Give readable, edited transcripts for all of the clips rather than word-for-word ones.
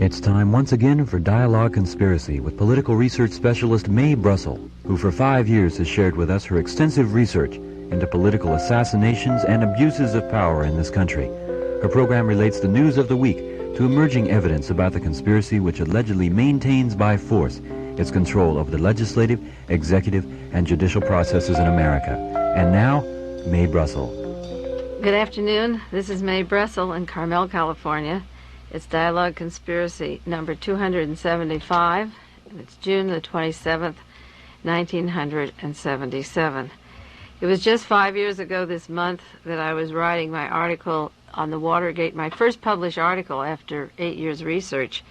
It's time once again for Dialogue Conspiracy with political research specialist Mae Brussell, who for 5 years has shared with us her extensive research into political assassinations and abuses of power in this country. Her program relates the news of the week to emerging evidence about the conspiracy which allegedly maintains by force its control over the legislative, executive, and judicial processes in America. And now, Mae Brussell. Good afternoon. This is Mae Brussell in Carmel, California. It's Dialogue Conspiracy number 275, and it's June the 27th, 1977. It was just 5 years ago this month that I was writing my article on the Watergate, my first published article after 8 years research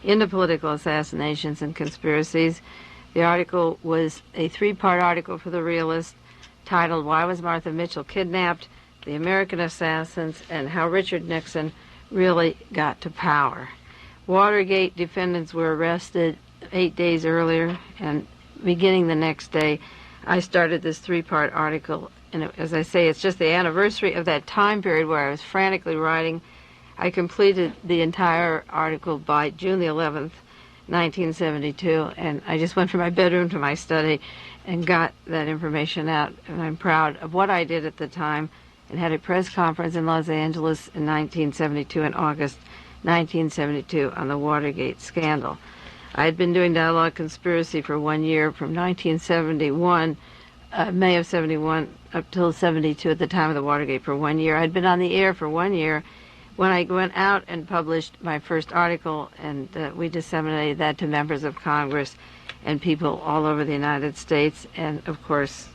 into political assassinations and conspiracies. The article was a 3-part article for The Realist titled Why Was Martha Mitchell Kidnapped?, The American Assassins, and How Richard Nixon Really Got to Power. Watergate defendants were arrested 8 days earlier, and beginning the next day, I started this 3-part article. And as I say, it's just the anniversary of that time period where I was frantically writing. I completed the entire article by June the 11th, 1972, and I just went from my bedroom to my study and got that information out. And I'm proud of what I did at the time, and had a press conference in Los Angeles in 1972, in August 1972, on the Watergate scandal. I had been doing Dialogue Conspiracy for 1 year, from 1971, May of 71, up till 72 at the time of the Watergate for 1 year. I'd been on the air for 1 year when I went out and published my first article, and we disseminated that to members of Congress and people all over the United States, and of course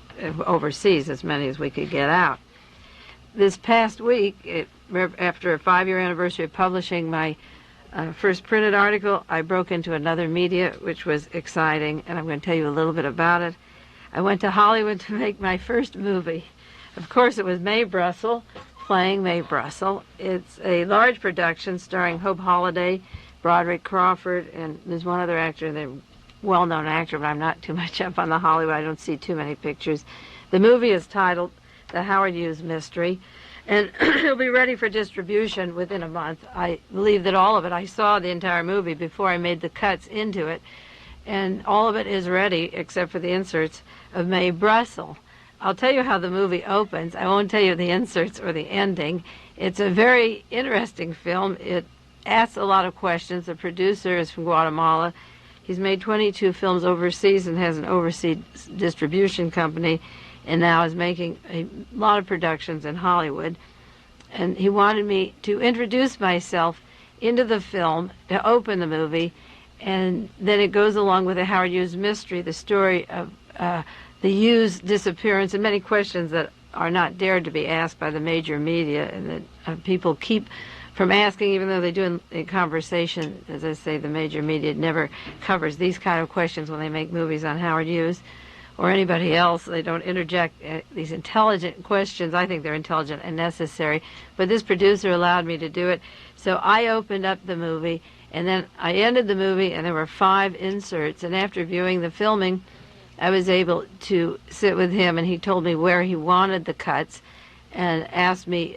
overseas, as many as we could get out. This past week, after a 5-year anniversary of publishing my first printed article, I broke into another media, which was exciting, and I'm going to tell you a little bit about it. I went to Hollywood to make my first movie. Of course, it was Mae Brussell, playing Mae Brussell. It's a large production starring Hope Holliday, Broderick Crawford, and there's one other actor, they're well-known actor, but I'm not too much up on the Hollywood. I don't see too many pictures. The movie is titled The Howard Hughes Mystery, and it'll be ready for distribution within a month. I believe that all of it, I saw the entire movie before I made the cuts into it, and all of it is ready except for the inserts of Mae Brussell. I'll tell you how the movie opens. I won't tell you the inserts or the ending. It's a very interesting film. It asks a lot of questions. The producer is from Guatemala. He's made 22 films overseas and has an overseas distribution company, and now is making a lot of productions in Hollywood. And he wanted me to introduce myself into the film to open the movie, and then it goes along with the Howard Hughes mystery, the story of the Hughes disappearance, and many questions that are not dared to be asked by the major media, and that people keep from asking, even though they do in conversation. As I say, the major media never covers these kind of questions when they make movies on Howard Hughes or anybody else. They don't interject these intelligent questions. I think they're intelligent and necessary, but this producer allowed me to do it. So I opened up the movie, and then I ended the movie, and there were 5 inserts, and after viewing the filming, I was able to sit with him, and he told me where he wanted the cuts and asked me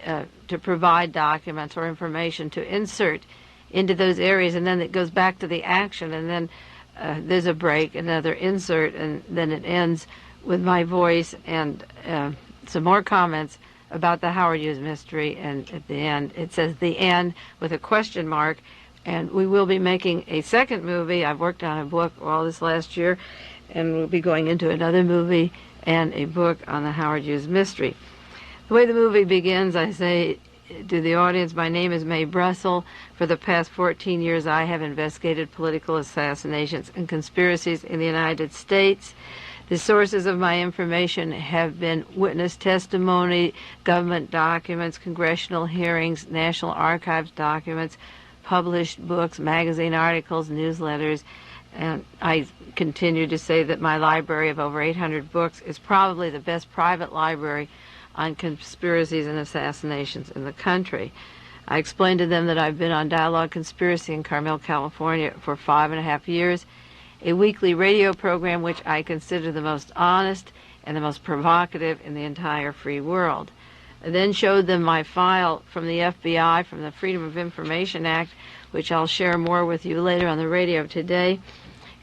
to provide documents or information to insert into those areas, and then it goes back to the action, and then there's a break, another insert, and then it ends with my voice and some more comments about the Howard Hughes mystery, and at the end it says "the end" with a question mark. And we will be making a second movie. I've worked on a book all this last year, and we'll be going into another movie and a book on the Howard Hughes mystery. The way the movie begins, I say to the audience, my name is Mae Brussell. For the past 14 years, I have investigated political assassinations and conspiracies in the United States. The sources of my information have been witness testimony, government documents, congressional hearings, National Archives documents, published books, magazine articles, newsletters, and I continue to say that my library of over 800 books is probably the best private library on conspiracies and assassinations in the country. I explained to them that I've been on Dialogue Conspiracy in Carmel, California for 5.5 years, a weekly radio program which I consider the most honest and the most provocative in the entire free world. I then showed them my file from the FBI, from the Freedom of Information Act, which I'll share more with you later on the radio today,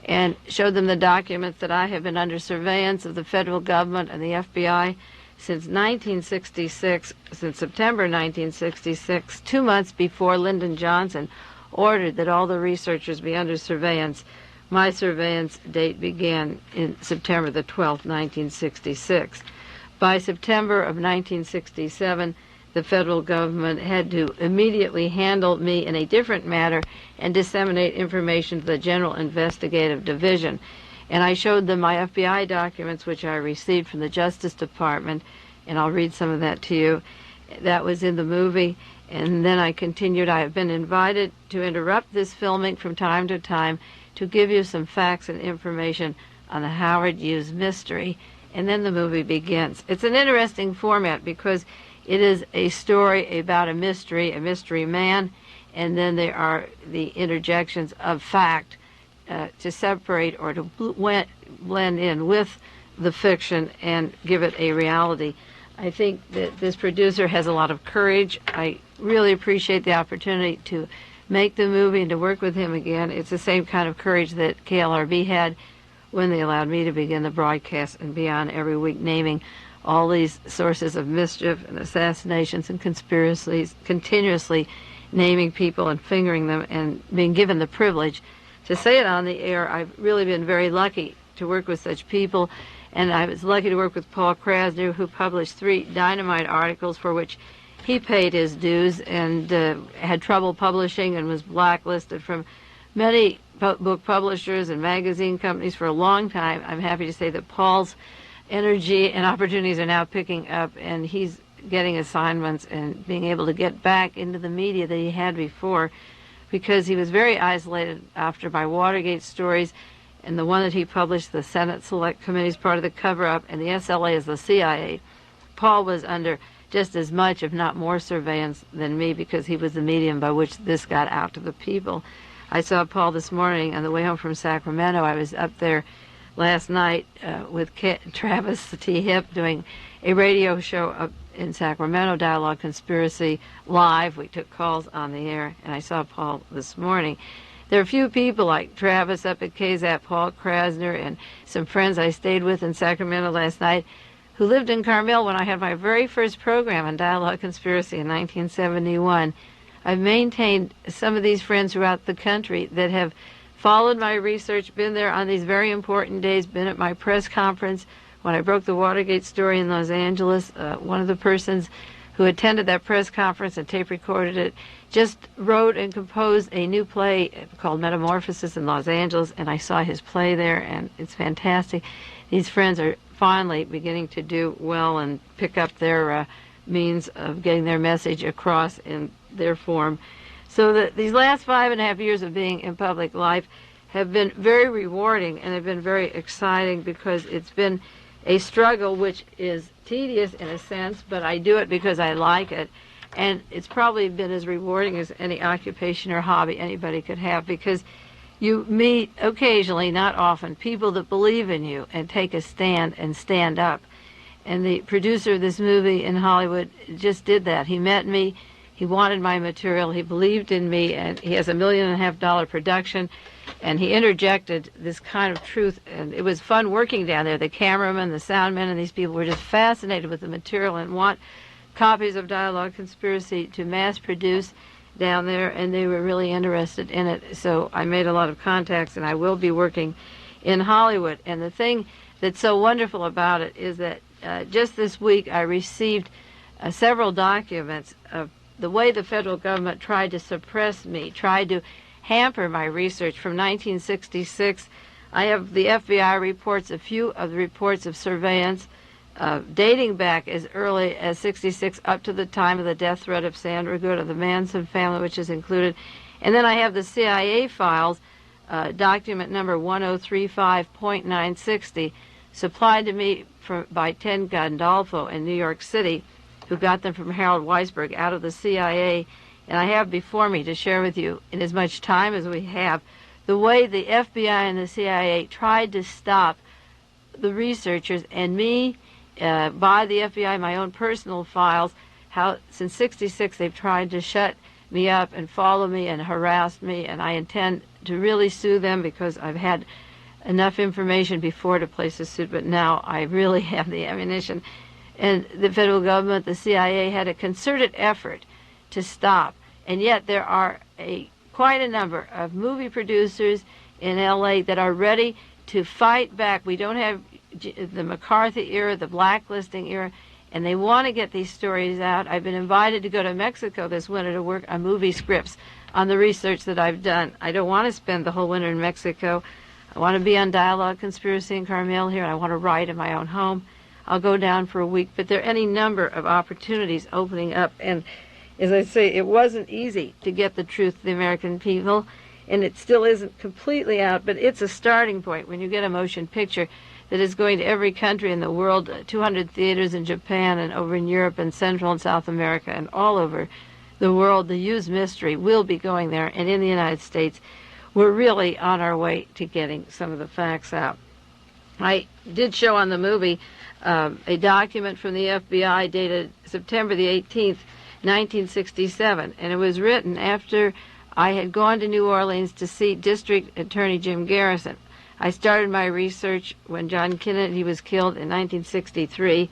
and showed them the documents that I have been under surveillance of the federal government and the FBI since 1966, since September 1966, 2 months before Lyndon Johnson ordered that all the researchers be under surveillance. My surveillance date began in September the 12th, 1966. By September of 1967, the federal government had to immediately handle me in a different manner and disseminate information to the General Investigative Division. And I showed them my FBI documents, which I received from the Justice Department, and I'll read some of that to you. That was in the movie. And then I continued. I have been invited to interrupt this filming from time to time to give you some facts and information on the Howard Hughes mystery. And then the movie begins. It's an interesting format because it is a story about a mystery man, and then there are the interjections of fact to separate or to blend in with the fiction and give it a reality. I think that this producer has a lot of courage. I really appreciate the opportunity to make the movie and to work with him again. It's the same kind of courage that KLRB had when they allowed me to begin the broadcast and be on every week, naming all these sources of mischief and assassinations and conspiracies, continuously naming people and fingering them, and being given the privilege to say it on the air. I've really been very lucky to work with such people, and I was lucky to work with Paul Krasner, who published 3 dynamite articles for which he paid his dues and had trouble publishing and was blacklisted from many book publishers and magazine companies for a long time. I'm happy to say that Paul's energy and opportunities are now picking up, and he's getting assignments and being able to get back into the media that he had before, because he was very isolated after my Watergate stories, and the one that he published, the Senate Select Committee, is part of the cover-up, and the SLA is the CIA. Paul was under just as much, if not more, surveillance than me, because he was the medium by which this got out to the people. I saw Paul this morning on the way home from Sacramento. I was up there last night with Travis T. Hip doing a radio show up in Sacramento, Dialogue Conspiracy Live. We took calls on the air, and I saw Paul this morning. There are a few people like Travis up at KZAP, Paul Krasner, and some friends I stayed with in Sacramento last night who lived in Carmel when I had my very first program on Dialogue Conspiracy in 1971. I've maintained some of these friends throughout the country that have followed my research, been there on these very important days, been at my press conference when I broke the Watergate story in Los Angeles. One of the persons who attended that press conference and tape recorded it just wrote and composed a new play called Metamorphosis in Los Angeles, and I saw his play there, and it's fantastic. These friends are finally beginning to do well and pick up their means of getting their message across in their form. So that these last 5.5 years of being in public life have been very rewarding and have been very exciting, because it's been a struggle which is tedious in a sense, but I do it because I like it. And it's probably been as rewarding as any occupation or hobby anybody could have, because you meet occasionally, not often, people that believe in you and take a stand and stand up. And the producer of this movie in Hollywood just did that. He met me. He wanted my material. He believed in me, and he has $1.5 million production, and he interjected this kind of truth, and it was fun working down there. The cameraman, the soundmen, and these people were just fascinated with the material and want copies of Dialogue Conspiracy to mass produce down there, and they were really interested in it. So I made a lot of contacts, and I will be working in Hollywood. And the thing that's so wonderful about it is that just this week I received several documents of the way the federal government tried to suppress me, tried to hamper my research from 1966. I have the FBI reports, a few of the reports of surveillance dating back as early as 66 up to the time of the death threat of Sandra Good of the Manson family, which is included. And then I have the CIA files, document number 1035.960, supplied to me by Ted Gandolfo in New York City, who got them from Harold Weisberg out of the CIA. And I have before me to share with you, in as much time as we have, the way the FBI and the CIA tried to stop the researchers and me by the FBI, my own personal files, how since '66 they've tried to shut me up and follow me and harass me, and I intend to really sue them because I've had enough information before to place a suit, but now I really have the ammunition. And the federal government, the CIA, had a concerted effort to stop, and yet there are quite a number of movie producers in LA that are ready to fight back. We don't have the McCarthy era, the blacklisting era, and they want to get these stories out. I've been invited to go to Mexico this winter to work on movie scripts on the research that I've done. I don't want to spend the whole winter in Mexico. I want to be on Dialogue, Conspiracy, and Carmel here, and I want to write in my own home. I'll go down for a week, but there are any number of opportunities opening up. And as I say, it wasn't easy to get the truth to the American people, and it still isn't completely out, but it's a starting point when you get a motion picture that is going to every country in the world, 200 theaters in Japan and over in Europe and Central and South America and all over the world. The Hughes mystery will be going there, and in the United States, we're really on our way to getting some of the facts out. I did show on the movie a document from the FBI dated September the 18th, 1967, and it was written after I had gone to New Orleans to see District Attorney Jim Garrison. I started my research when John Kennedy was killed in 1963,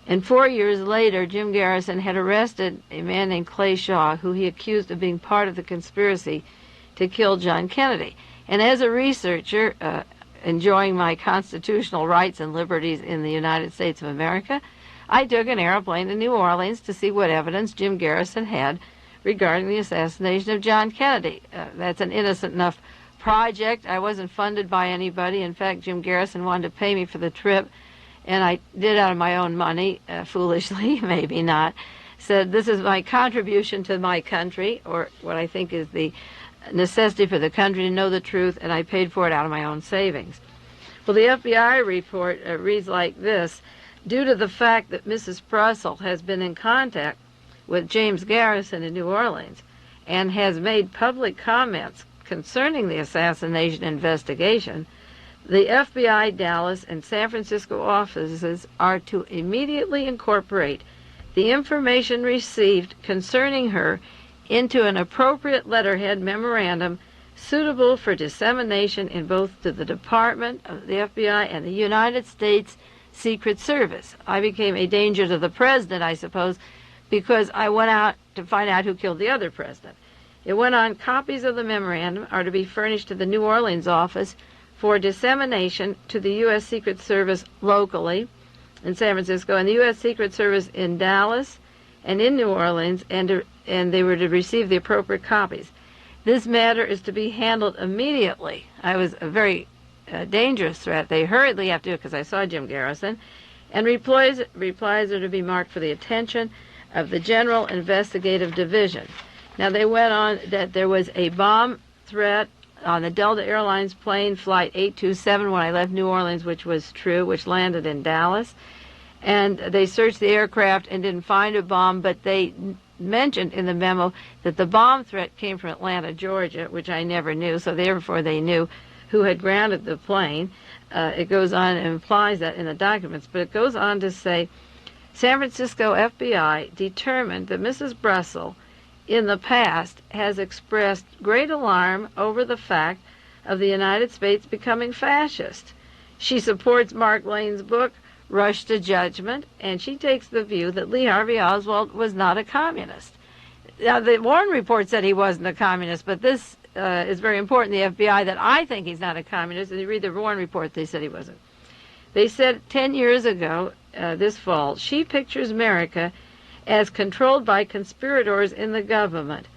and 4 years later, Jim Garrison had arrested a man named Clay Shaw, who he accused of being part of the conspiracy to kill John Kennedy. And as a researcher, enjoying my constitutional rights and liberties in the United States of America, I took an airplane to New Orleans to see what evidence Jim Garrison had regarding the assassination of John Kennedy. That's an innocent enough project. I wasn't funded by anybody. In fact, Jim Garrison wanted to pay me for the trip, and I did out of my own money, foolishly, maybe not. Said, this is my contribution to my country, or what I think is the necessity for the country to know the truth, and I paid for it out of my own savings. Well, the FBI report reads like this. Due to the fact that Mrs. Brussell has been in contact with James Garrison in New Orleans and has made public comments concerning the assassination investigation, the FBI Dallas and San Francisco offices are to immediately incorporate the information received concerning her into an appropriate letterhead memorandum suitable for dissemination in both to the Department of the FBI and the United States Secret Service. I became a danger to the president, I suppose, because I went out to find out who killed the other president. It went on, copies of the memorandum are to be furnished to the New Orleans office for dissemination to the U.S. Secret Service locally in San Francisco and the U.S. Secret Service in Dallas and in New Orleans, and they were to receive the appropriate copies. This matter is to be handled immediately. I was a very dangerous threat. They hurriedly have to do it because I saw Jim Garrison, and replies are to be marked for the attention of the General Investigative Division. Now, they went on that there was a bomb threat on the Delta Airlines plane, Flight 827, when I left New Orleans, which was true, which landed in Dallas. And they searched the aircraft and didn't find a bomb, but they mentioned in the memo that the bomb threat came from Atlanta, Georgia, which I never knew, so therefore they knew who had grounded the plane. It goes on and implies that in the documents, but it goes on to say, San Francisco FBI determined that Mrs. Brussell in the past has expressed great alarm over the fact of the United States becoming fascist. She supports Mark Lane's book, Rush to Judgment, and she takes the view that Lee Harvey Oswald was not a communist. Now, the Warren report said he wasn't a communist, but this is very important, the FBI, that I think he's not a communist. And you read the Warren report, they said he wasn't. They said 10 years ago, this fall, she pictures America as controlled by conspirators in the government,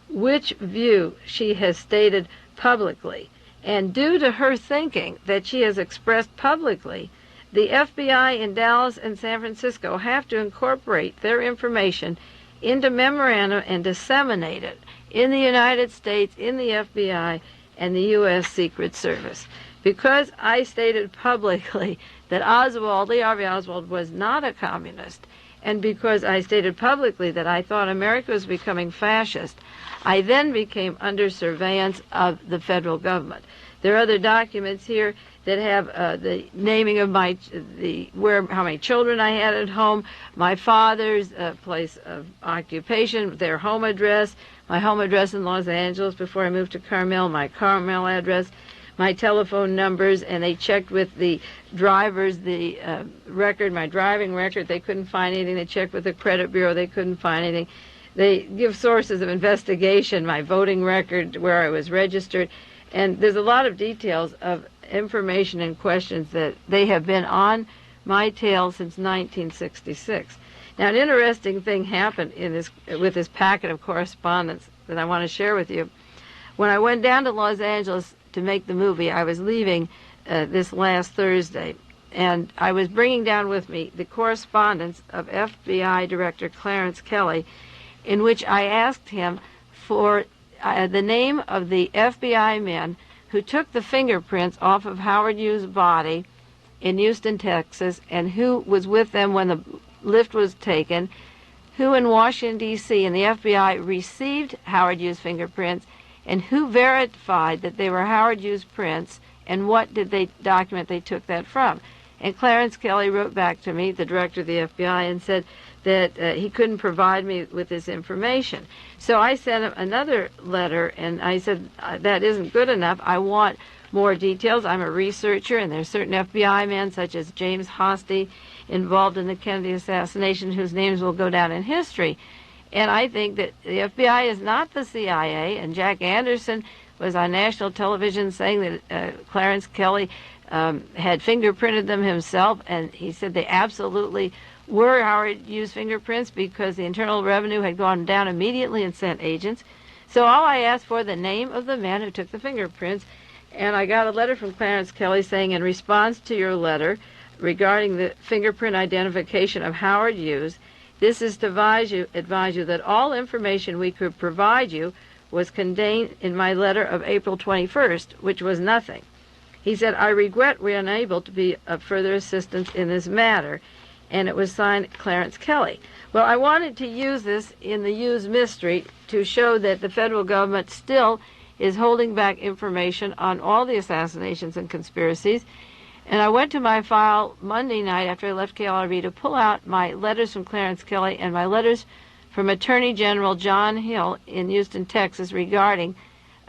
which view she has stated publicly. And due to her thinking that she has expressed publicly, the FBI in Dallas and San Francisco have to incorporate their information into memorandum and disseminate it in the United States, in the FBI, and the U.S. Secret Service. Because I stated publicly that Lee Harvey Oswald was not a communist, and because I stated publicly that I thought America was becoming fascist, I then became under surveillance of the federal government. There are other documents here that have the naming of how many children I had at home, my father's place of occupation, their home address, my home address in Los Angeles before I moved to Carmel, my Carmel address, my telephone numbers, and they checked with the drivers, the record, my driving record. They couldn't find anything. They checked with the credit bureau. They couldn't find anything. They give sources of investigation, my voting record, where I was registered. And there's a lot of details of information and questions that they have been on my tail since 1966. Now, an interesting thing happened with this packet of correspondence that I want to share with you. When I went down to Los Angeles to make the movie, I was leaving this last Thursday, and I was bringing down with me the correspondence of FBI Director Clarence Kelly, in which I asked him for the name of the FBI men who took the fingerprints off of Howard Hughes' body in Houston, Texas, and who was with them when the lift was taken, who in Washington, D.C. and the FBI received Howard Hughes' fingerprints, and who verified that they were Howard Hughes' prints, and what did they document they took that from. And Clarence Kelly wrote back to me, the director of the FBI, and said that he couldn't provide me with this information. So I sent him another letter, and I said, that isn't good enough. I want more details. I'm a researcher, and there's certain FBI men, such as James Hosty, involved in the Kennedy assassination, whose names will go down in history. And I think that the FBI is not the CIA, and Jack Anderson was on national television saying that Clarence Kelly had fingerprinted them himself, and he said they absolutely were Howard Hughes fingerprints because the Internal Revenue had gone down immediately and sent agents. So all I asked for the name of the man who took the fingerprints, and I got a letter from Clarence Kelly saying, in response to your letter regarding the fingerprint identification of Howard Hughes, this is to advise you that all information we could provide you was contained in my letter of April 21st, which was nothing. He said, I regret we are unable to be of further assistance in this matter. And it was signed Clarence Kelly. Well, I wanted to use this in the Hughes mystery to show that the federal government still is holding back information on all the assassinations and conspiracies. And I went to my file Monday night after I left KLRB to pull out my letters from Clarence Kelly and my letters from Attorney General John Hill in Houston, Texas, regarding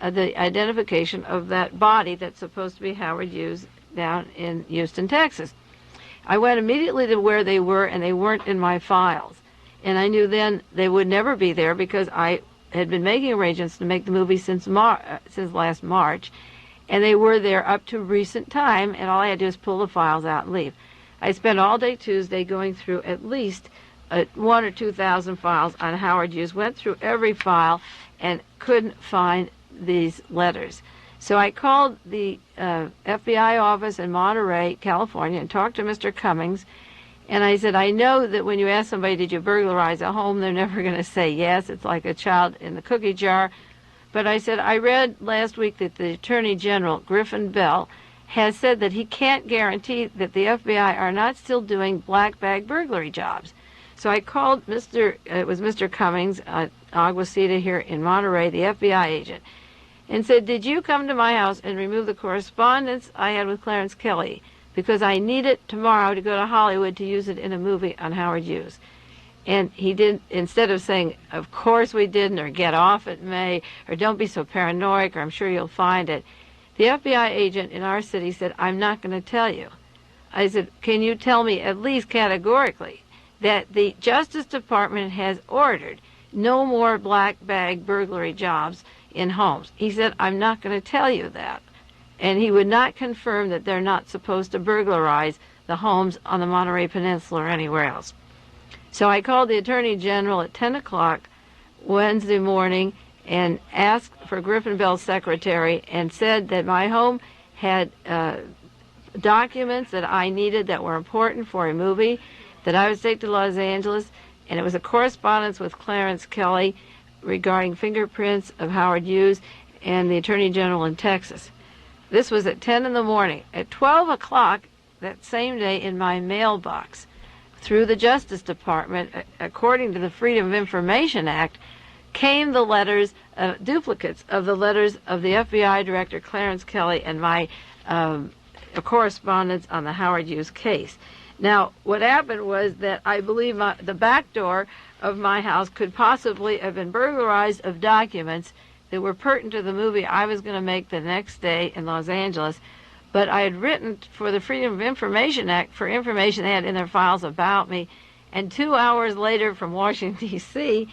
the identification of that body that's supposed to be Howard Hughes down in Houston, Texas. I went immediately to where they were, and they weren't in my files. And I knew then they would never be there because I had been making arrangements to make the movie since last March, and they were there up to recent time, and all I had to do was pull the files out and leave. I spent all day Tuesday going through at least 1,000 or 2,000 files on Howard Hughes, went through every file, and couldn't find these letters. So I called the FBI office in Monterey, California, and talked to Mr. Cummings. And I said, I know that when you ask somebody, did you burglarize a home, they're never going to say yes. It's like a child in the cookie jar. But I said, I read last week that the Attorney General, Griffin Bell, has said that he can't guarantee that the FBI are not still doing black bag burglary jobs. So I called it was Mr. Cummings, Aguacita here in Monterey, the FBI agent, and said, did you come to my house and remove the correspondence I had with Clarence Kelly? Because I need it tomorrow to go to Hollywood to use it in a movie on Howard Hughes. And he did, instead of saying, of course we didn't, or get off it, May, or don't be so paranoid, or I'm sure you'll find it, the FBI agent in our city said, I'm not going to tell you. I said, can you tell me at least categorically that the Justice Department has ordered no more black bag burglary jobs in homes? He said, I'm not going to tell you that. And he would not confirm that they're not supposed to burglarize the homes on the Monterey Peninsula or anywhere else. So I called the Attorney General at 10 o'clock Wednesday morning and asked for Griffin Bell's secretary and said that my home had documents that I needed that were important for a movie, that I would take to Los Angeles, and it was a correspondence with Clarence Kelly regarding fingerprints of Howard Hughes and the Attorney General in Texas. This was at 10 in the morning. At 12 o'clock that same day in my mailbox, through the Justice Department, according to the Freedom of Information Act, came the letters, duplicates of the letters of the FBI Director Clarence Kelly and my correspondence on the Howard Hughes case. Now, what happened was that I believe the back door of my house could possibly have been burglarized of documents that were pertinent to the movie I was going to make the next day in Los Angeles. But I had written for the Freedom of Information Act for information they had in their files about me. And 2 hours later from Washington, D.C.,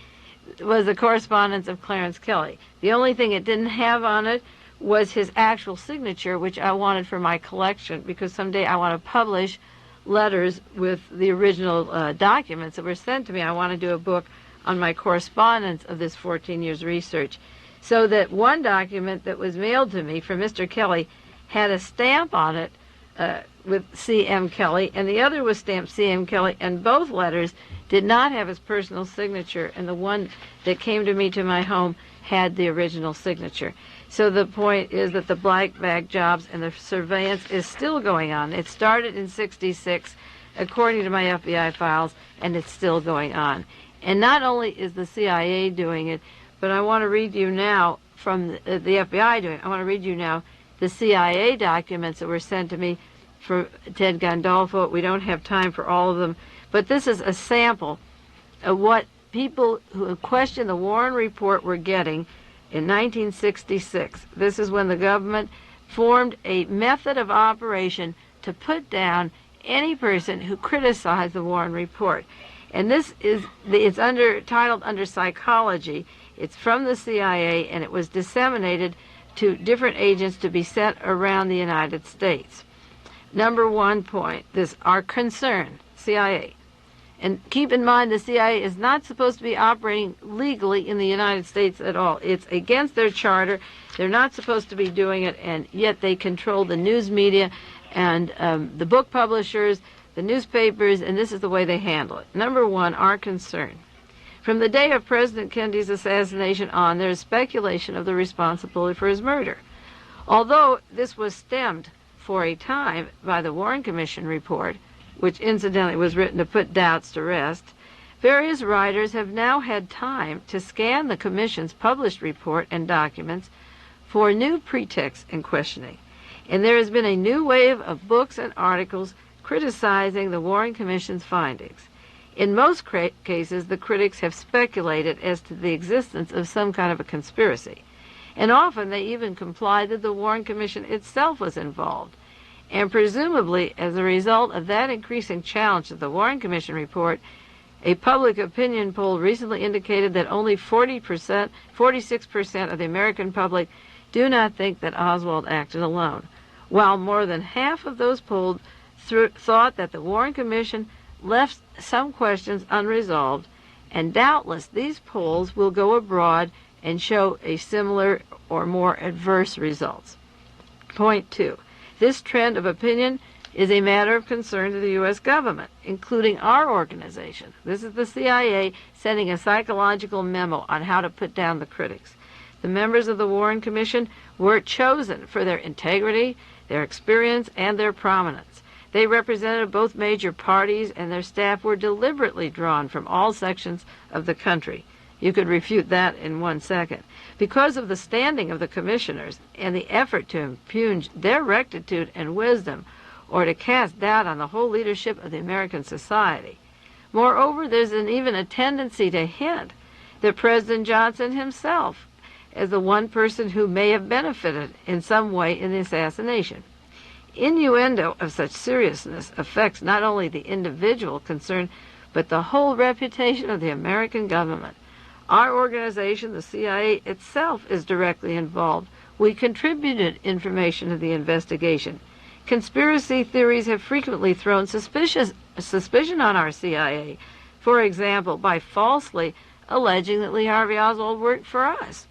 was the correspondence of Clarence Kelly. The only thing it didn't have on it was his actual signature, which I wanted for my collection, because someday I want to publish letters with the original documents that were sent to me. I want to do a book on my correspondence of this 14 years research. So that one document that was mailed to me from Mr. Kelly had a stamp on it with C.M. Kelly, and the other was stamped C.M. Kelly, and both letters did not have his personal signature, and the one that came to me to my home had the original signature. So the point is that the black bag jobs and the surveillance is still going on. It started in '66, according to my FBI files, and it's still going on. And not only is the CIA doing it, but I want to read you now from the FBI doing it. I want to read you now the CIA documents that were sent to me for Ted Gandolfo. We don't have time for all of them, but this is a sample of what people who questioned the Warren Report were getting in 1966. This is when the government formed a method of operation to put down any person who criticized the Warren Report. And this is, it's titled under psychology. It's from the CIA, and it was disseminated to different agents to be sent around the United States. Number one point, our concern, CIA. And keep in mind, the CIA is not supposed to be operating legally in the United States at all. It's against their charter. They're not supposed to be doing it, and yet they control the news media and the book publishers, the newspapers, and this is the way they handle it. Number one, our concern. From the day of President Kennedy's assassination on, there is speculation of the responsibility for his murder. Although this was stemmed for a time by the Warren Commission report, which incidentally was written to put doubts to rest, various writers have now had time to scan the Commission's published report and documents for new pretexts in questioning. And there has been a new wave of books and articles criticizing the Warren Commission's findings. In most cases, the critics have speculated as to the existence of some kind of a conspiracy. And often they even implied that the Warren Commission itself was involved. And presumably, as a result of that increasing challenge to the Warren Commission report, a public opinion poll recently indicated that only 46% of the American public do not think that Oswald acted alone, while more than half of those polled thought that the Warren Commission left some questions unresolved, and doubtless these polls will go abroad and show a similar or more adverse results. Point two. This trend of opinion is a matter of concern to the U.S. government, including our organization. This is the CIA sending a psychological memo on how to put down the critics. The members of the Warren Commission were chosen for their integrity, their experience, and their prominence. They represented both major parties, and their staff were deliberately drawn from all sections of the country. You could refute that in 1 second. Because of the standing of the commissioners and the effort to impugn their rectitude and wisdom, or to cast doubt on the whole leadership of the American society. Moreover, there's even a tendency to hint that President Johnson himself is the one person who may have benefited in some way in the assassination. Innuendo of such seriousness affects not only the individual concerned, but the whole reputation of the American government. Our organization, the CIA itself, is directly involved. We contributed information to the investigation. Conspiracy theories have frequently thrown suspicion on our CIA, for example, by falsely alleging that Lee Harvey Oswald worked for us.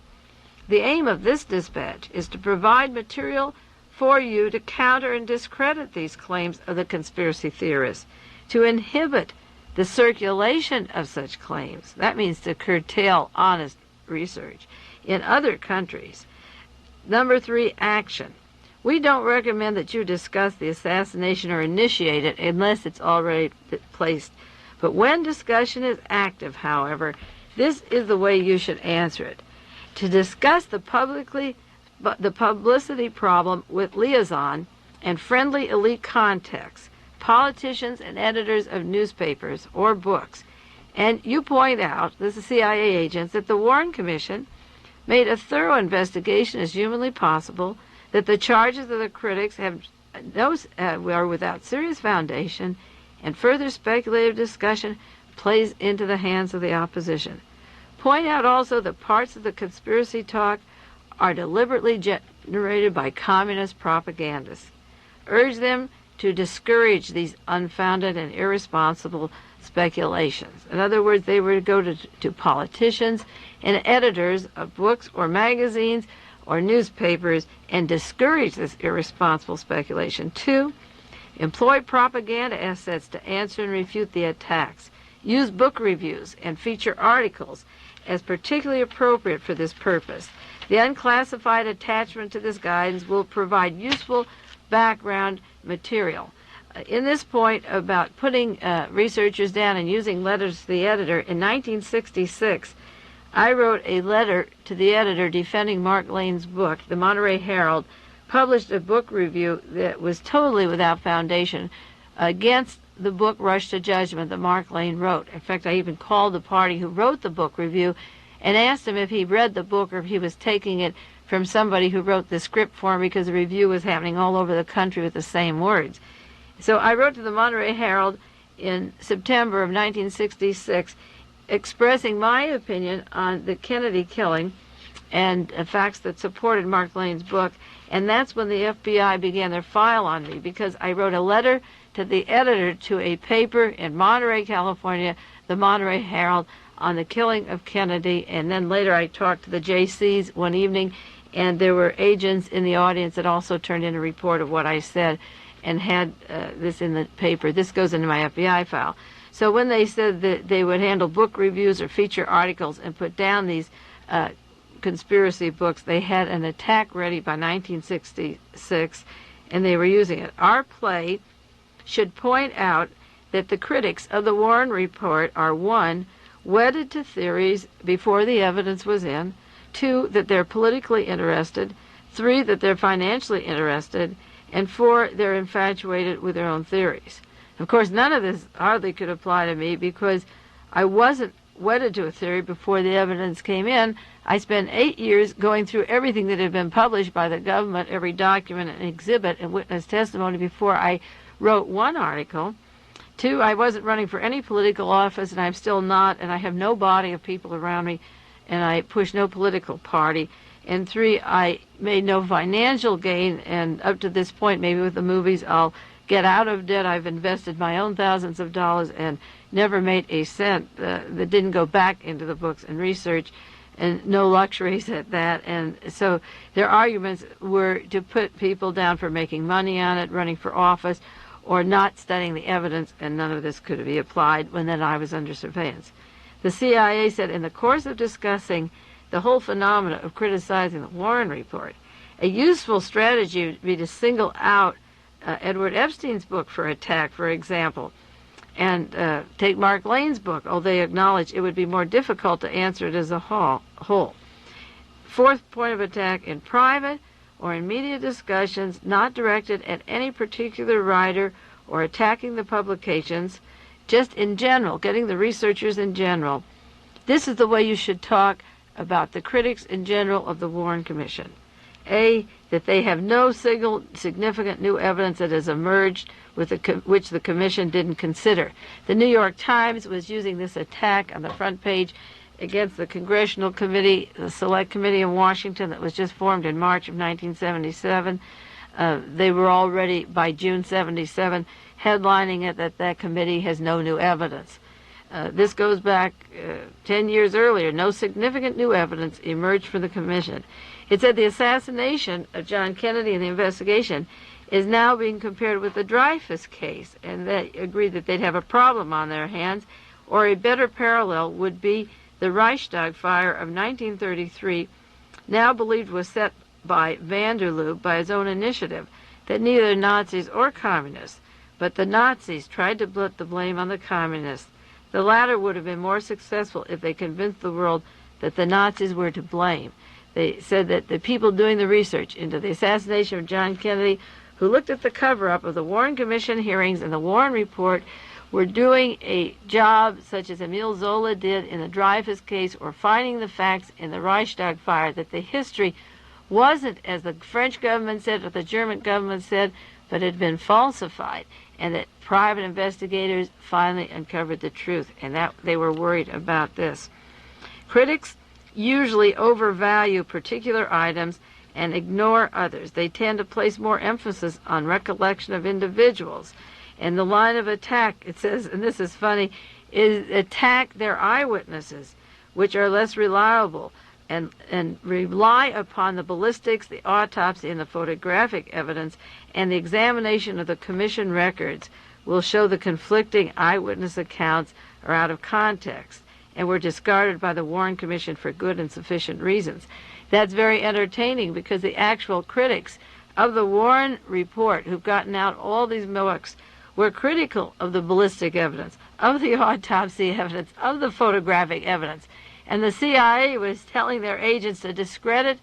The aim of this dispatch is to provide material for you to counter and discredit these claims of the conspiracy theorists, to inhibit the circulation of such claims. That means to curtail honest research in other countries. Number three, action. We don't recommend that you discuss the assassination or initiate it unless it's already placed. But when discussion is active, however, This is the way you should answer it. To discuss the publicity problem with liaison and friendly elite contacts, politicians and editors of newspapers or books. And you point out, this is CIA agents, that the Warren Commission made a thorough investigation as humanly possible, that the charges of the critics are without serious foundation, and further speculative discussion plays into the hands of the opposition. Point out also that parts of the conspiracy talk are deliberately generated by communist propagandists. Urge them to discourage these unfounded and irresponsible speculations. In other words, they were to go to politicians and editors of books or magazines or newspapers and discourage this irresponsible speculation. 2, employ propaganda assets to answer and refute the attacks. Use book reviews and feature articles as particularly appropriate for this purpose. The unclassified attachment to this guidance will provide useful background material. In this point about putting researchers down and using letters to the editor, in 1966, I wrote a letter to the editor defending Mark Lane's book. The Monterey Herald published a book review that was totally without foundation against the book Rush to Judgment that Mark Lane wrote. In fact, I even called the party who wrote the book review and asked him if he read the book or if he was taking it from somebody who wrote the script for him, because the review was happening all over the country with the same words. So I wrote to the Monterey Herald in September of 1966 expressing my opinion on the Kennedy killing and facts that supported Mark Lane's book. And that's when the FBI began their file on me, because I wrote a letter to the editor to a paper in Monterey, California, the Monterey Herald, on the killing of Kennedy. And then later I talked to the JCs one evening, and there were agents in the audience that also turned in a report of what I said and had this in the paper. This goes into my FBI file. So when they said that they would handle book reviews or feature articles and put down these conspiracy books, they had an attack ready by 1966, and they were using it. Our play should point out that the critics of the Warren Report are 1, wedded to theories before the evidence was in, 2, that they're politically interested, 3, that they're financially interested, and 4, they're infatuated with their own theories. Of course, none of this hardly could apply to me because I wasn't wedded to a theory before the evidence came in. I spent 8 years going through everything that had been published by the government, every document and exhibit and witness testimony, before I wrote one article. 2, I wasn't running for any political office, and I'm still not, and I have no body of people around me, and I push no political party. And 3, I made no financial gain, and up to this point, maybe with the movies, I'll get out of debt. I've invested my own thousands of dollars and never made a cent that didn't go back into the books and research, and no luxuries at that. And so their arguments were to put people down for making money on it, running for office, or not studying the evidence, and none of this could be applied when then I was under surveillance. The CIA said in the course of discussing the whole phenomena of criticizing the Warren Report, a useful strategy would be to single out Edward Epstein's book for attack, for example, and take Mark Lane's book, although they acknowledge it would be more difficult to answer it as a whole. 4th point of attack, in private or in media discussions not directed at any particular writer or attacking the publications, just in general, getting the researchers in general. This is the way you should talk about the critics in general of the Warren Commission. A, that they have no significant new evidence that has emerged which the Commission didn't consider. The New York Times was using this attack on the front page against the Congressional Committee, the Select Committee in Washington that was just formed in March of 1977. They were already, by June 77, headlining it that committee has no new evidence. This goes back 10 years earlier. No significant new evidence emerged from the Commission. It said the assassination of John Kennedy and the investigation is now being compared with the Dreyfus case, and they agreed that they'd have a problem on their hands, or a better parallel would be the Reichstag fire of 1933, now believed was set by van der Lubbe by his own initiative, that neither Nazis or communists, but the Nazis tried to put the blame on the communists. The latter would have been more successful if they convinced the world that the Nazis were to blame. They said that the people doing the research into the assassination of John Kennedy, who looked at the cover-up of the Warren Commission hearings and the Warren Report, were doing a job such as Emile Zola did in the Dreyfus case, or finding the facts in the Reichstag fire, that the history wasn't as the French government said or the German government said, but had been falsified, and that private investigators finally uncovered the truth, and that they were worried about this. Critics usually overvalue particular items and ignore others. They tend to place more emphasis on recollection of individuals. And the line of attack, it says, and this is funny, is attack their eyewitnesses, which are less reliable, and rely upon the ballistics, the autopsy, and the photographic evidence, and the examination of the commission records will show the conflicting eyewitness accounts are out of context and were discarded by the Warren Commission for good and sufficient reasons. That's very entertaining, because the actual critics of the Warren Report, who've gotten out all these books, were critical of the ballistic evidence, of the autopsy evidence, of the photographic evidence. And the CIA was telling their agents to discredit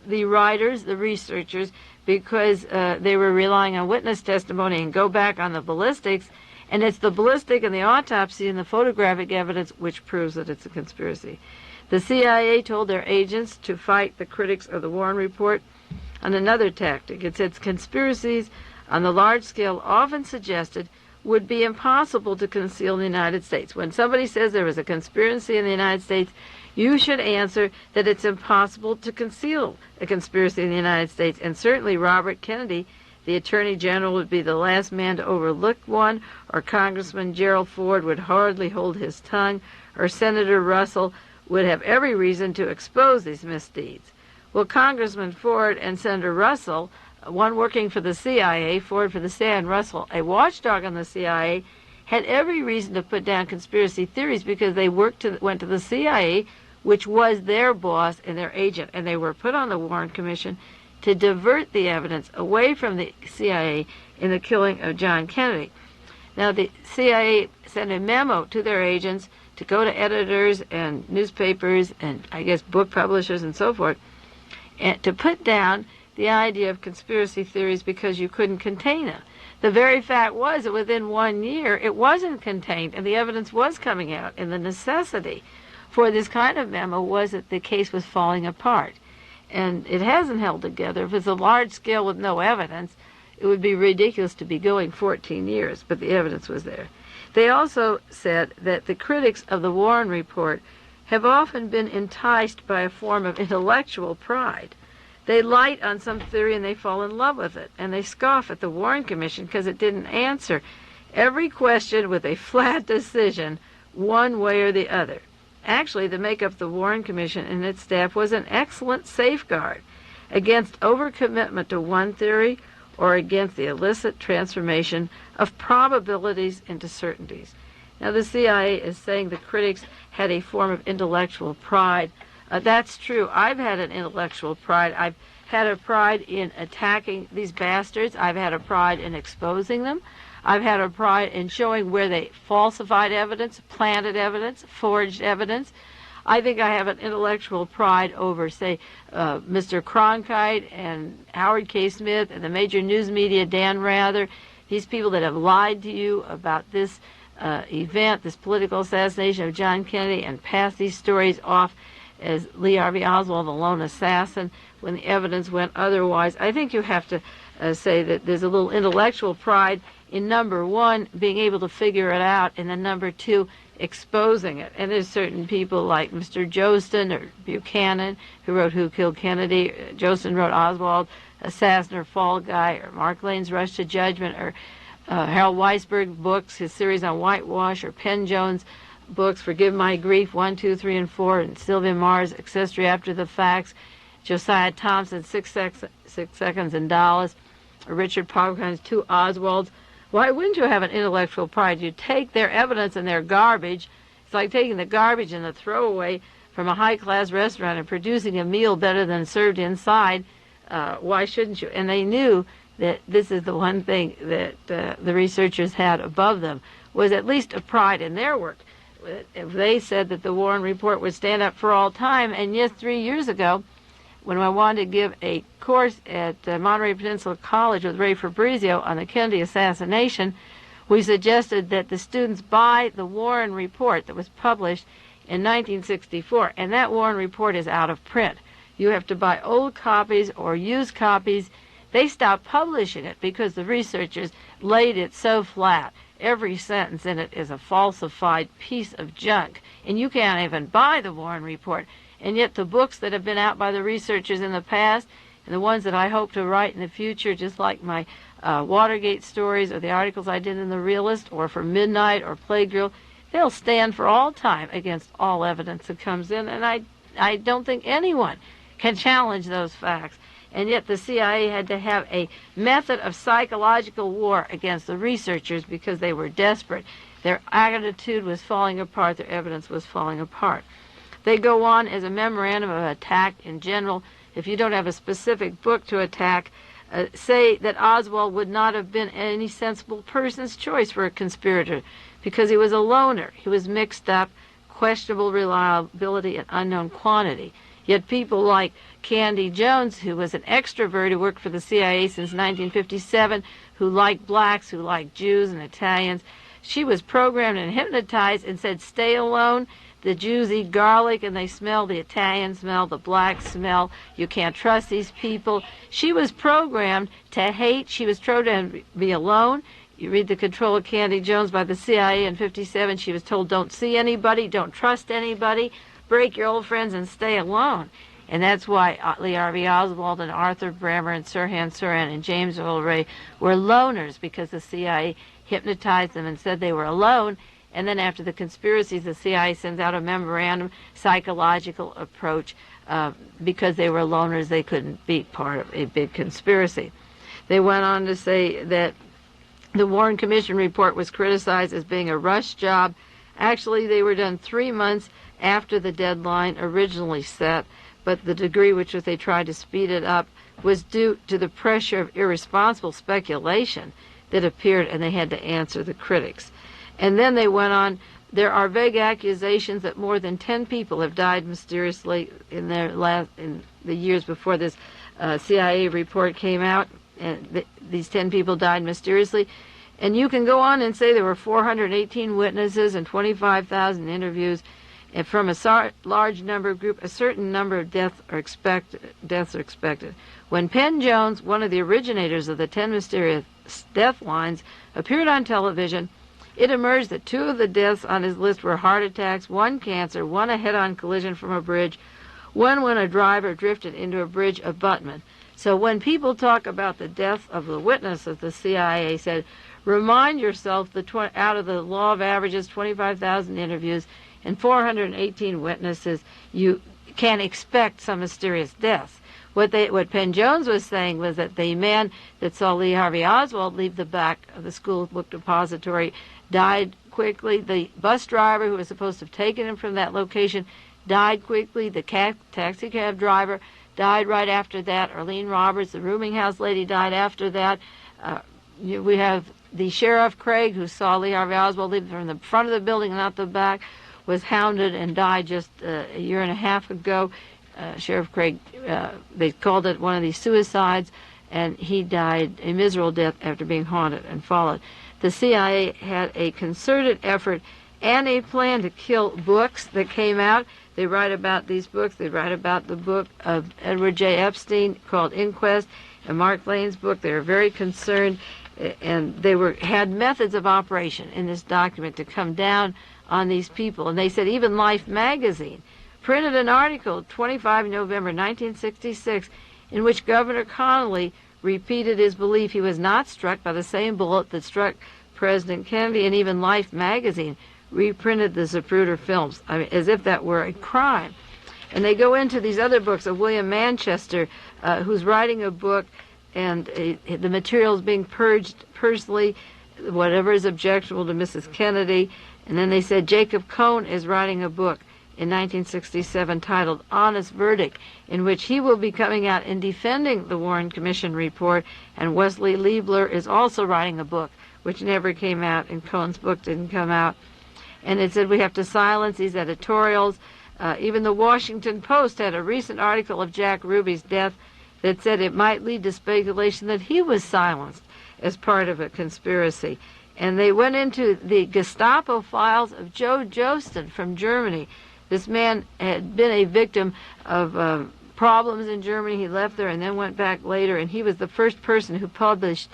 the writers, the researchers, because they were relying on witness testimony and go back on the ballistics. And it's the ballistic and the autopsy and the photographic evidence which proves that it's a conspiracy. The CIA told their agents to fight the critics of the Warren Report on another tactic. It said conspiracies on the large scale often suggested would be impossible to conceal in the United States. When somebody says there was a conspiracy in the United States, you should answer that it's impossible to conceal a conspiracy in the United States. And certainly Robert Kennedy, the Attorney General, would be the last man to overlook one, or Congressman Gerald Ford would hardly hold his tongue, or Senator Russell would have every reason to expose these misdeeds. Well, Congressman Ford and Senator Russell, one working for the CIA, Ford for the CIA, and Russell, a watchdog on the CIA, had every reason to put down conspiracy theories, because they went to the CIA, which was their boss and their agent, and they were put on the Warren Commission to divert the evidence away from the CIA in the killing of John Kennedy. Now, the CIA sent a memo to their agents to go to editors and newspapers and, I guess, book publishers and so forth, and to put down the idea of conspiracy theories because you couldn't contain them. The very fact was that within 1 year it wasn't contained, and the evidence was coming out, and the necessity for this kind of memo was that the case was falling apart. And it hasn't held together. If it's a large scale with no evidence, it would be ridiculous to be going 14 years, but the evidence was there. They also said that the critics of the Warren Report have often been enticed by a form of intellectual pride. They light on some theory and they fall in love with it, and they scoff at the Warren Commission because it didn't answer every question with a flat decision one way or the other. Actually, the makeup of the Warren Commission and its staff was an excellent safeguard against overcommitment to one theory or against the illicit transformation of probabilities into certainties. Now, the CIA is saying the critics had a form of intellectual pride. That's true. I've had an intellectual pride. I've had a pride in attacking these bastards. I've had a pride in exposing them. I've had a pride in showing where they falsified evidence, planted evidence, forged evidence. I think I have an intellectual pride over, say, Mr. Cronkite and Howard K. Smith and the major news media, Dan Rather, these people that have lied to you about this event, this political assassination of John Kennedy, and passed these stories off as Lee Harvey Oswald, the lone assassin, when the evidence went otherwise. I think you have to say that there's a little intellectual pride in, number one, being able to figure it out, and then number two, exposing it. And there's certain people like Mr. Jostin or Buchanan, who wrote Who Killed Kennedy. Jostin wrote Oswald, Assassin or Fall Guy, or Mark Lane's Rush to Judgment, or Harold Weisberg books, his series on whitewash, or Penn Jones books, Forgive My Grief, 1, 2, 3, and 4, and Sylvia Mars, Accessory After the Facts, Josiah Thompson, 6 Seconds in Dallas, or Richard Polkin's Two Oswalds. Why wouldn't you have an intellectual pride? You take their evidence and their garbage. It's like taking the garbage and the throwaway from a high-class restaurant and producing a meal better than served inside. Why shouldn't you? And they knew that this is the one thing that the researchers had above them, was at least a pride in their work. they said that the Warren Report would stand up for all time. And yes, 3 years ago, when I wanted to give a course at Monterey Peninsula College with Ray Fabrizio on the Kennedy assassination, we suggested that the students buy the Warren Report that was published in 1964, and that Warren Report is out of print. You have to buy old copies or used copies. They stopped publishing it because the researchers laid it so flat. Every sentence in it is a falsified piece of junk, and you can't even buy the Warren Report. And yet the books that have been out by the researchers in the past, and the ones that I hope to write in the future, just like my Watergate stories or the articles I did in The Realist or for Midnight or Plague Drill, they'll stand for all time against all evidence that comes in, and I don't think anyone can challenge those facts. And yet the CIA had to have a method of psychological war against the researchers because they were desperate. Their attitude was falling apart. Their evidence was falling apart. They go on as a memorandum of attack in general. If you don't have a specific book to attack, say that Oswald would not have been any sensible person's choice for a conspirator because he was a loner. He was mixed up, questionable reliability, and unknown quantity. Yet people like Candy Jones, who was an extrovert who worked for the CIA since 1957, who liked blacks, who liked Jews and Italians, she was programmed and hypnotized and said, stay alone. The Jews eat garlic and they smell, the Italians smell, the blacks smell. You can't trust these people. She was programmed to hate. She was programmed to be alone. You read The Control of Candy Jones by the CIA in 57. She was told, don't see anybody, don't trust anybody, break your old friends and stay alone. And that's why Lee Harvey Oswald and Arthur Bremer and Sirhan Sirhan and James Earl Ray were loners because the CIA hypnotized them and said they were alone. And then after the conspiracies, the CIA sends out a memorandum, psychological approach, because they were loners, they couldn't be part of a big conspiracy. They went on to say that the Warren Commission report was criticized as being a rush job. Actually, they were done 3 months after the deadline originally set, but the degree which they tried to speed it up was due to the pressure of irresponsible speculation that appeared, and they had to answer the critics. And then they went on, there are vague accusations that more than 10 people have died mysteriously in the years before this CIA report came out. And these 10 people died mysteriously. And you can go on and say there were 418 witnesses and 25,000 interviews. And from a large number of group, a certain number of deaths are expected. When Penn Jones, one of the originators of the 10 mysterious death lines, appeared on television, it emerged that 2 of the deaths on his list were heart attacks, 1 cancer, 1 a head-on collision from a bridge, 1 when a driver drifted into a bridge abutment. So when people talk about the death of the witness of the CIA said, remind yourself that out of the law of averages, 25,000 interviews, and 418 witnesses, you can expect some mysterious deaths. What Penn Jones was saying was that the man that saw Lee Harvey Oswald leave the back of the school book depository died quickly. The bus driver who was supposed to have taken him from that location died quickly. The taxi cab driver died right after that. Arlene Roberts, the rooming house lady, died after that. We have the Sheriff Craig, who saw Lee Harvey Oswald leave from the front of the building and not the back, was hounded and died just a year and a half ago. Sheriff Craig, they called it one of these suicides, and he died a miserable death after being haunted and followed. The CIA had a concerted effort and a plan to kill books that came out. They write about these books. They write about the book of Edward J. Epstein called Inquest and Mark Lane's book. They were very concerned, and they had methods of operation in this document to come down on these people. And they said even Life magazine printed an article 25 November 1966 in which Governor Connolly repeated his belief he was not struck by the same bullet that struck President Kennedy, and even Life magazine reprinted the Zapruder films, as if that were a crime. And they go into these other books of William Manchester, who's writing a book, and the material is being purged personally, whatever is objectionable to Mrs. Kennedy. And then they said Jacob Cohn is writing a book in 1967 titled Honest Verdict, in which he will be coming out and defending the Warren Commission report, and Wesley Liebler is also writing a book which never came out, and Cohen's book didn't come out. And it said we have to silence these editorials. Even the Washington Post had a recent article of Jack Ruby's death that said it might lead to speculation that he was silenced as part of a conspiracy. And they went into the Gestapo files of Joe Josten from Germany. This man had been a victim of problems in Germany. He left there and then went back later, and he was the first person who published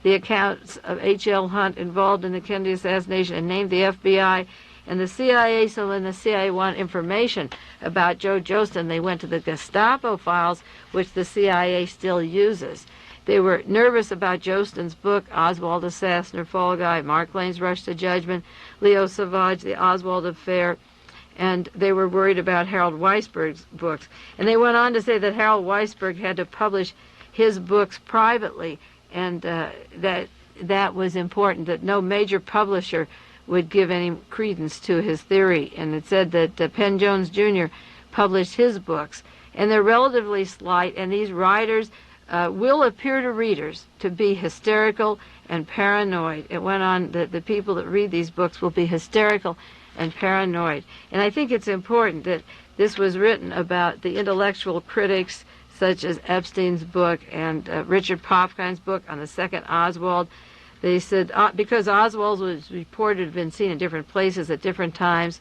the accounts of H.L. Hunt involved in the Kennedy assassination and named the FBI and the CIA. So when the CIA wanted information about Joe Josten, they went to the Gestapo files, which the CIA still uses. They were nervous about Josten's book, Oswald Assassin or Fall Guy, Mark Twain's Rush to Judgment, Leo Savage, The Oswald Affair, and they were worried about Harold Weisberg's books. And they went on to say that Harold Weisberg had to publish his books privately, and that was important, that no major publisher would give any credence to his theory. And it said that Penn Jones Jr. published his books, and they're relatively slight, and these writers will appear to readers to be hysterical and paranoid. It went on that the people that read these books will be hysterical and paranoid. And I think it's important that this was written about the intellectual critics such as Epstein's book and Richard Popkine's book on the second Oswald. They said because Oswald was reported to have been seen in different places at different times,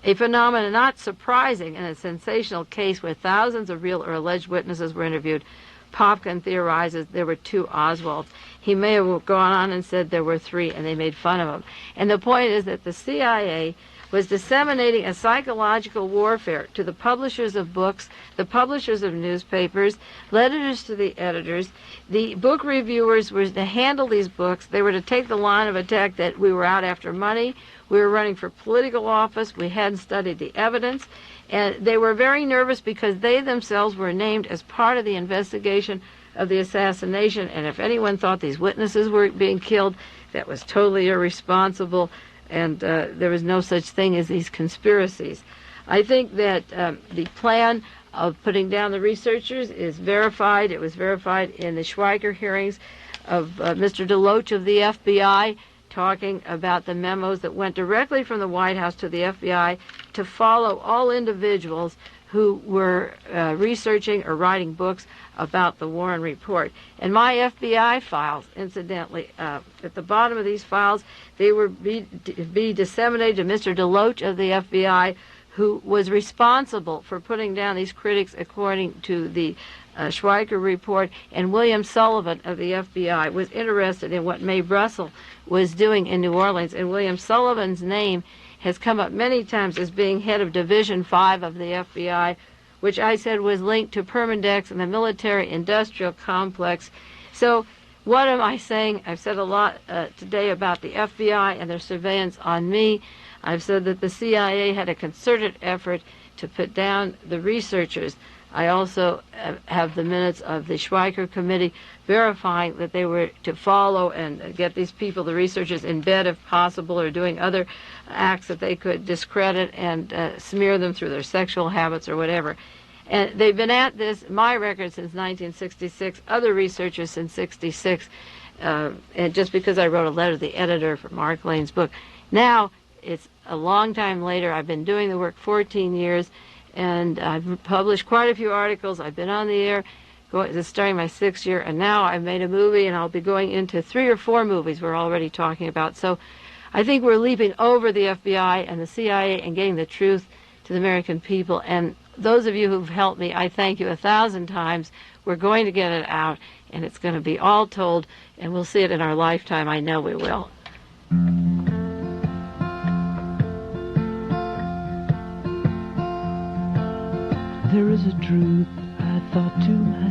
a phenomenon not surprising in a sensational case where thousands of real or alleged witnesses were interviewed. Popkin theorizes there were two Oswalds. He may have gone on and said there were three, and they made fun of him. And the point is that the CIA was disseminating a psychological warfare to the publishers of books, the publishers of newspapers, letters to the editors. The book reviewers were to handle these books. They were to take the line of attack that we were out after money, we were running for political office, we hadn't studied the evidence, and they were very nervous because they themselves were named as part of the investigation of the assassination, and if anyone thought these witnesses were being killed, that was totally irresponsible, and there was no such thing as these conspiracies. I think that the plan of putting down the researchers is verified. It was verified in the Schweiker hearings of Mr. DeLoach of the FBI, talking about the memos that went directly from the White House to the FBI to follow all individuals who were researching or writing books about the Warren Report. And my FBI files, incidentally, at the bottom of these files, they were be disseminated to Mr. DeLoach of the FBI, who was responsible for putting down these critics according to the Schweiker report, and William Sullivan of the FBI was interested in what Mae Brussell was doing in New Orleans. And William Sullivan's name has come up many times as being head of Division 5 of the FBI, which I said was linked to Permindex and the military-industrial complex. So what am I saying? I've said a lot today about the FBI and their surveillance on me. I've said that the CIA had a concerted effort to put down the researchers. I also have the minutes of the Schweiker Committee verifying that they were to follow and get these people, the researchers, in bed if possible, or doing other acts that they could discredit and smear them through their sexual habits or whatever. And they've been at this, my record, since 1966, other researchers since 66, and just because I wrote a letter to the editor for Mark Lane's book. Now, it's a long time later. I've been doing the work 14 years, and I've published quite a few articles. I've been on the air, starting my 6th year, and now I've made a movie, and I'll be going into 3 or 4 movies we're already talking about. So I think we're leaping over the FBI and the CIA and getting the truth to the American people. And those of you who've helped me, I thank you 1,000 times. We're going to get it out, and it's going to be all told, and we'll see it in our lifetime. I know we will. There is a truth I thought to